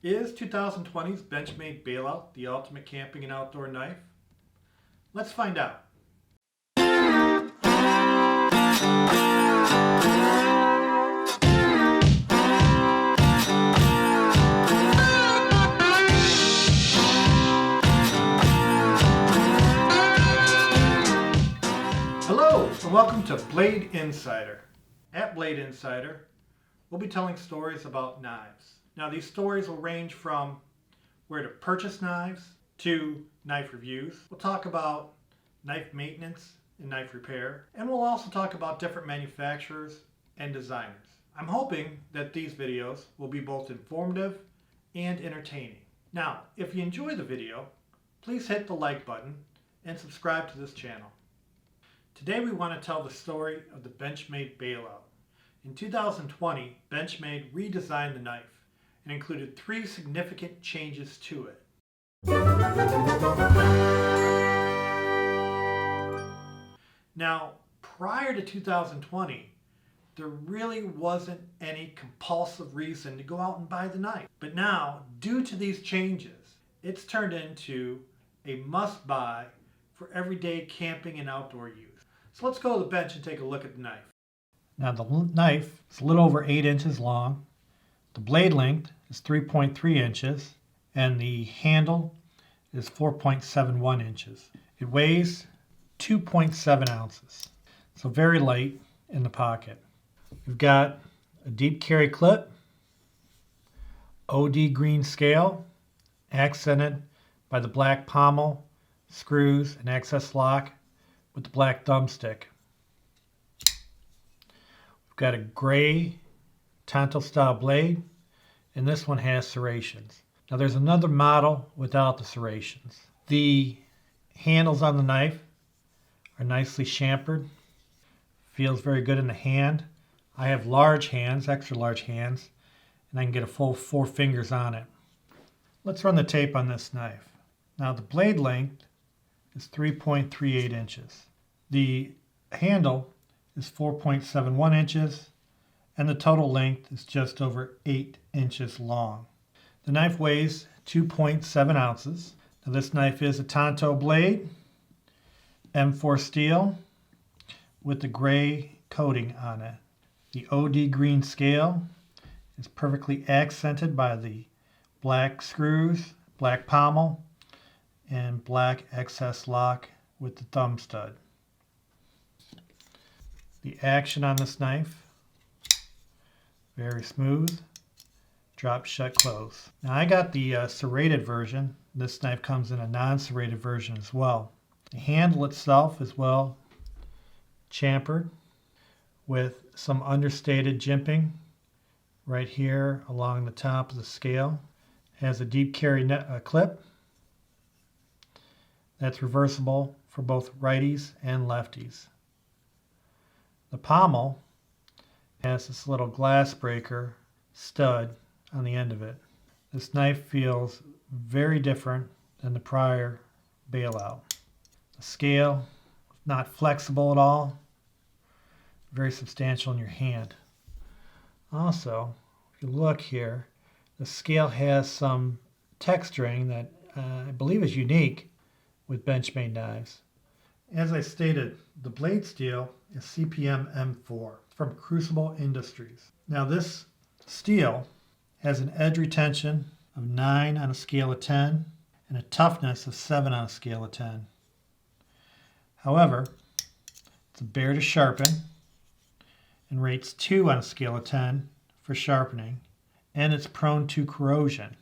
Is 2020's Benchmade Bailout the ultimate camping and outdoor knife? Let's find out. Hello and welcome to Blade Insider. At Blade Insider, we'll be telling stories about knives. Now these stories will range from where to purchase knives to knife reviews. We'll talk about knife maintenance and knife repair, and we'll also talk about different manufacturers and designers. I'm hoping that these videos will be both informative and entertaining. Now, if you enjoy the video, please hit the like button and subscribe to this channel. Today we want to tell the story of the Benchmade Bailout. In 2020, Benchmade redesigned the knife and included 3 significant changes to it. Now, prior to 2020, there really wasn't any compulsive reason to go out and buy the knife. But now, due to these changes, it's turned into a must-buy for everyday camping and outdoor use. So let's go to the bench and take a look at the knife. Now the knife is a little over 8 inches long. The blade length is 3.3 inches and the handle is 4.71 inches. It weighs 2.7 ounces. So very light in the pocket. We've got a deep carry clip, OD green scale, accented by the black pommel, screws, and access lock with the black thumbstick. We've got a gray Tonto style blade, and this one has serrations. Now there's another model without the serrations. The handles on the knife are nicely chamfered. Feels very good in the hand. I have large hands, extra large hands, and I can get a full 4 fingers on it. Let's run the tape on this knife. Now the blade length is 3.38 inches. The handle is 4.71 inches, and the total length is just over 8 inches long. The knife weighs 2.7 ounces. Now this knife is a Tonto blade, M4 steel, with the gray coating on it. The OD green scale is perfectly accented by the black screws, black pommel, and black excess lock with the thumb stud. The action on this knife, very smooth, drop shut close. Now I got the serrated version. This knife comes in a non-serrated version as well. The handle itself is well chamfered with some understated jimping right here along the top of the scale. It has a deep carry clip that's reversible for both righties and lefties. The pommel has this little glass breaker stud on the end of it. This knife feels very different than the prior Bailout. The scale, not flexible at all, very substantial in your hand. Also, if you look here, the scale has some texturing that I believe is unique with Benchmade knives. As I stated, the blade steel is CPM M4 from Crucible Industries. Now this steel has an edge retention of 9 on a scale of 10 and a toughness of 7 on a scale of 10. However, it's a bear to sharpen and rates 2 on a scale of 10 for sharpening, and it's prone to corrosion,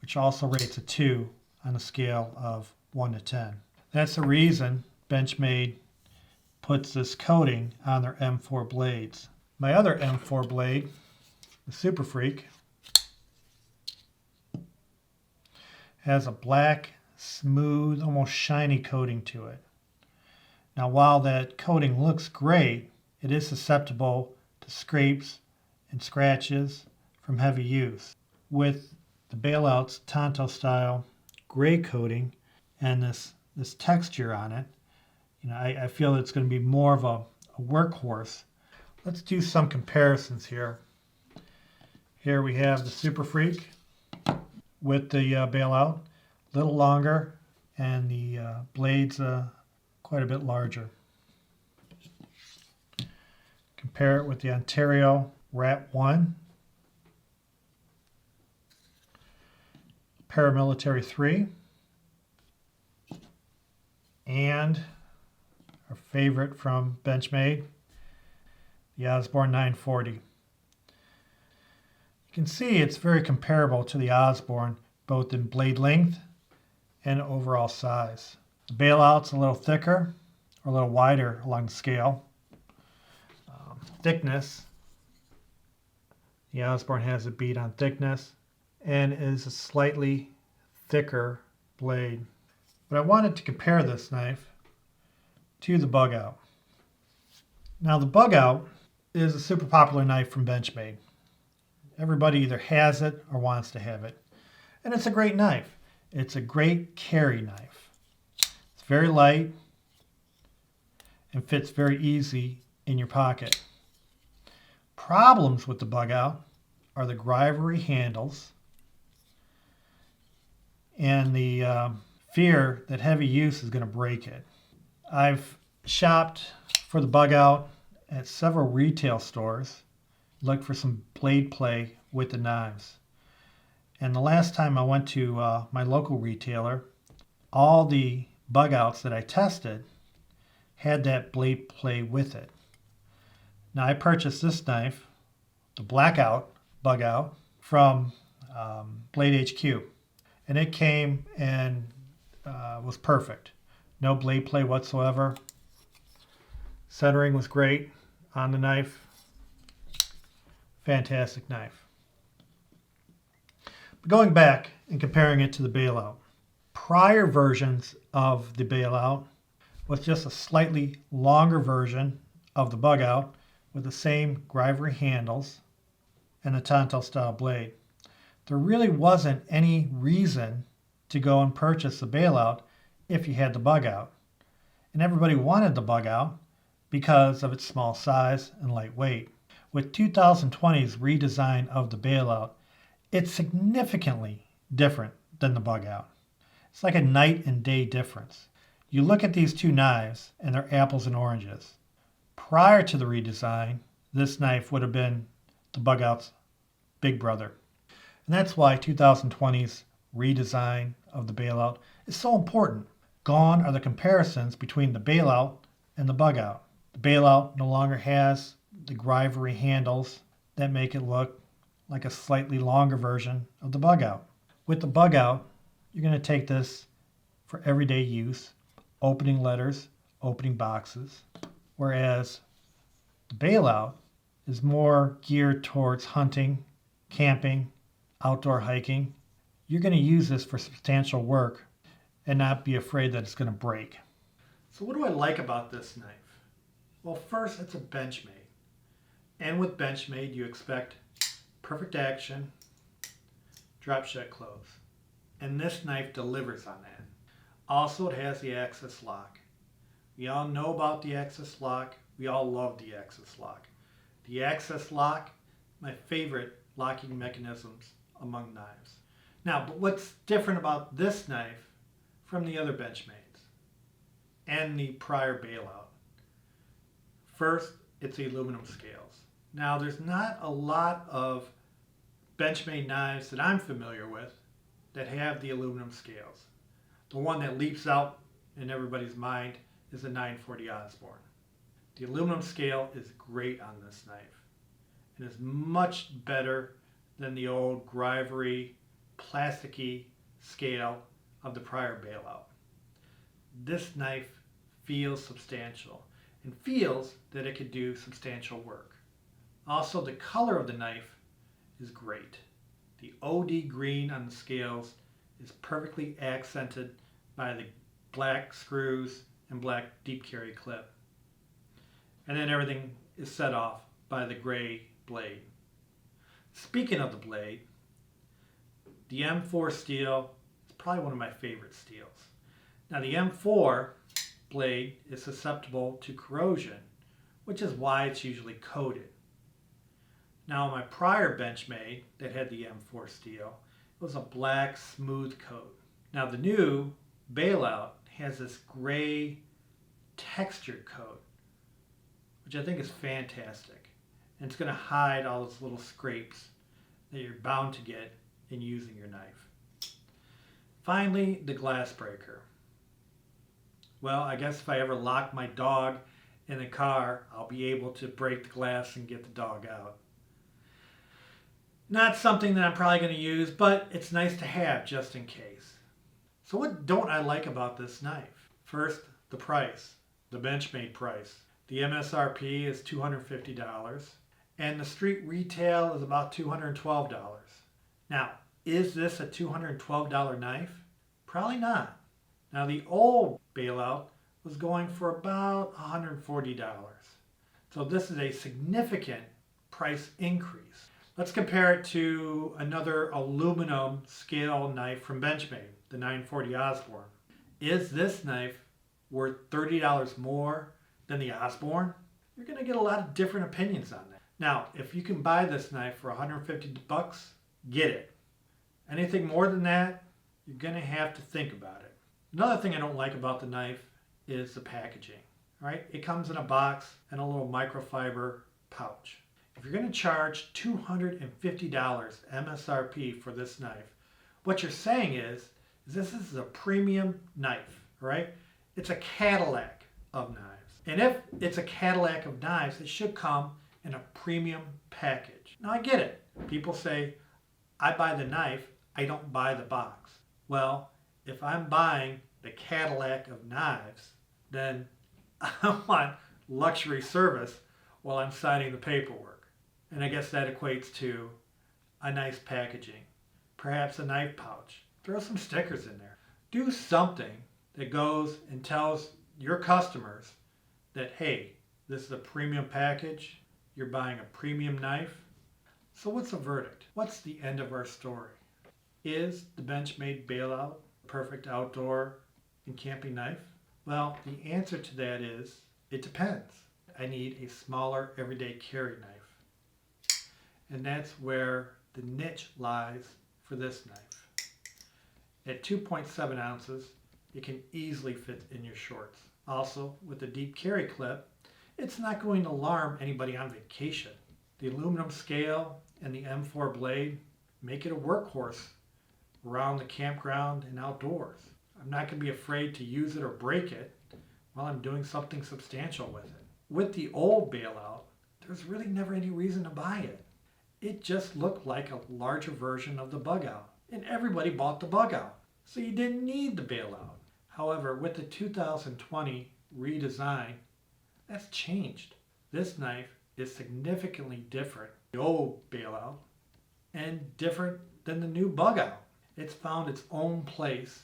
which also rates a 2 on a scale of 1 to 10. That's the reason Benchmade puts this coating on their M4 blades. My other M4 blade, the Super Freak, has a black, smooth, almost shiny coating to it. Now while that coating looks great, it is susceptible to scrapes and scratches from heavy use. With the Bailout's Tonto style gray coating and this texture on it, I feel it's going to be more of a workhorse. Let's do some comparisons here. Here we have the Super Freak with the bailout, a little longer, and the blades quite a bit larger. Compare it with the Ontario Rat 1, Paramilitary 3, and our favorite from Benchmade, the Osborne 940. You can see it's very comparable to the Osborne, both in blade length and overall size. The bailout's a little thicker, or a little wider along the scale. Thickness, the Osborne has a beat on thickness and is a slightly thicker blade. But I wanted to compare this knife to the Bug Out. Now the Bug Out is a super popular knife from Benchmade. Everybody either has it or wants to have it. And it's a great knife. It's a great carry knife. It's very light and fits very easy in your pocket. Problems with the Bug Out are the grivery handles and the fear that heavy use is going to break it. I've shopped for the Bug Out at several retail stores, looked for some blade play with the knives. And the last time I went to my local retailer, all the Bug Outs that I tested had that blade play with it. Now I purchased this knife, the Blackout Bug Out, from Blade HQ. And it came and was perfect. No blade play whatsoever. Centering was great on the knife. Fantastic knife. But going back and comparing it to the Bailout. Prior versions of the Bailout was just a slightly longer version of the Bug Out with the same grivery handles and the Tonto style blade. There really wasn't any reason to go and purchase the Bailout if you had the Bug Out. And everybody wanted the Bug Out because of its small size and lightweight. With 2020's redesign of the Bailout, it's significantly different than the Bug Out. It's like a night and day difference. You look at these two knives and they're apples and oranges. Prior to the redesign, this knife would have been the Bug Out's big brother. And that's why 2020's redesign of the Bailout is so important. Gone are the comparisons between the Bailout and the Bug Out. The Bailout no longer has the grivery handles that make it look like a slightly longer version of the Bug Out. With the Bug Out, you're going to take this for everyday use, opening letters, opening boxes, whereas the Bailout is more geared towards hunting, camping, outdoor hiking. You're going to use this for substantial work and not be afraid that it's going to break. So what do I like about this knife? Well, first, it's a Benchmade. And with Benchmade, you expect perfect action, drop shut close. And this knife delivers on that. Also, it has the access lock. We all know about the access lock. We all love the access lock. The access lock, my favorite locking mechanisms among knives. Now, but what's different about this knife from the other Benchmades and the prior Bailout? First, it's the aluminum scales. Now, there's not a lot of Benchmade knives that I'm familiar with that have the aluminum scales. The one that leaps out in everybody's mind is the 940 Osborne. The aluminum scale is great on this knife. It is much better than the old grivery, plasticky scale of the prior Bailout. This knife feels substantial and feels that it could do substantial work. Also, the color of the knife is great. The OD green on the scales is perfectly accented by the black screws and black deep carry clip. And then everything is set off by the gray blade. Speaking of the blade, the M4 steel is probably one of my favorite steels. Now the M4 blade is susceptible to corrosion, which is why it's usually coated. Now my prior Benchmade that had the M4 steel, it was a black smooth coat. Now the new Bailout has this gray textured coat, which I think is fantastic. And it's going to hide all those little scrapes that you're bound to get in using your knife. Finally, the glass breaker. Well, I guess if I ever lock my dog in the car, I'll be able to break the glass and get the dog out. Not something that I'm probably going to use, but it's nice to have just in case. So what don't I like about this knife? First, the price, the Benchmade price. The MSRP is $250 and the street retail is about $212. Now, is this a $212 knife? Probably not. Now the old Bailout was going for about $140. So this is a significant price increase. Let's compare it to another aluminum scale knife from Benchmade, the 940 Osborne. Is this knife worth $30 more than the Osborne? You're going to get a lot of different opinions on that. Now, if you can buy this knife for $150, get it. Anything more than that, you're going to have to think about it. Another thing I don't like about the knife is the packaging. Right? It comes in a box and a little microfiber pouch. If you're going to charge $250 MSRP for this knife, what you're saying is this is a premium knife, right? It's a Cadillac of knives. And if it's a Cadillac of knives, it should come in a premium package. Now I get it. People say, I buy the knife, I don't buy the box. Well, if I'm buying the Cadillac of knives, then I want luxury service while I'm signing the paperwork. And I guess that equates to a nice packaging, perhaps a knife pouch. Throw some stickers in there. Do something that goes and tells your customers that, hey, this is a premium package, you're buying a premium knife. So what's the verdict? What's the end of our story? Is the Benchmade Bailout a perfect outdoor and camping knife? Well, the answer to that is, it depends. I need a smaller everyday carry knife. And that's where the niche lies for this knife. At 2.7 ounces, it can easily fit in your shorts. Also, with the deep carry clip, it's not going to alarm anybody on vacation. The aluminum scale and the M4 blade make it a workhorse around the campground and outdoors. I'm not going to be afraid to use it or break it while I'm doing something substantial with it. With the old Bailout, there's really never any reason to buy it. It just looked like a larger version of the Bug Out, and everybody bought the Bug Out, so you didn't need the Bailout. However, with the 2020 redesign, that's changed. This knife is significantly different than the old Bailout and different than the new Bug Out. It's found its own place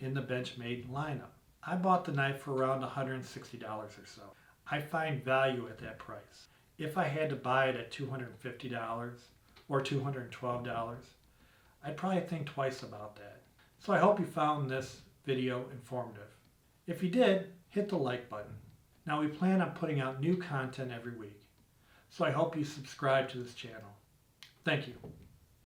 in the Benchmade lineup. I bought the knife for around $160 or so. I find value at that price. If I had to buy it at $250 or $212, I'd probably think twice about that. So I hope you found this video informative. If you did, hit the like button. Now we plan on putting out new content every week, so I hope you subscribe to this channel. Thank you.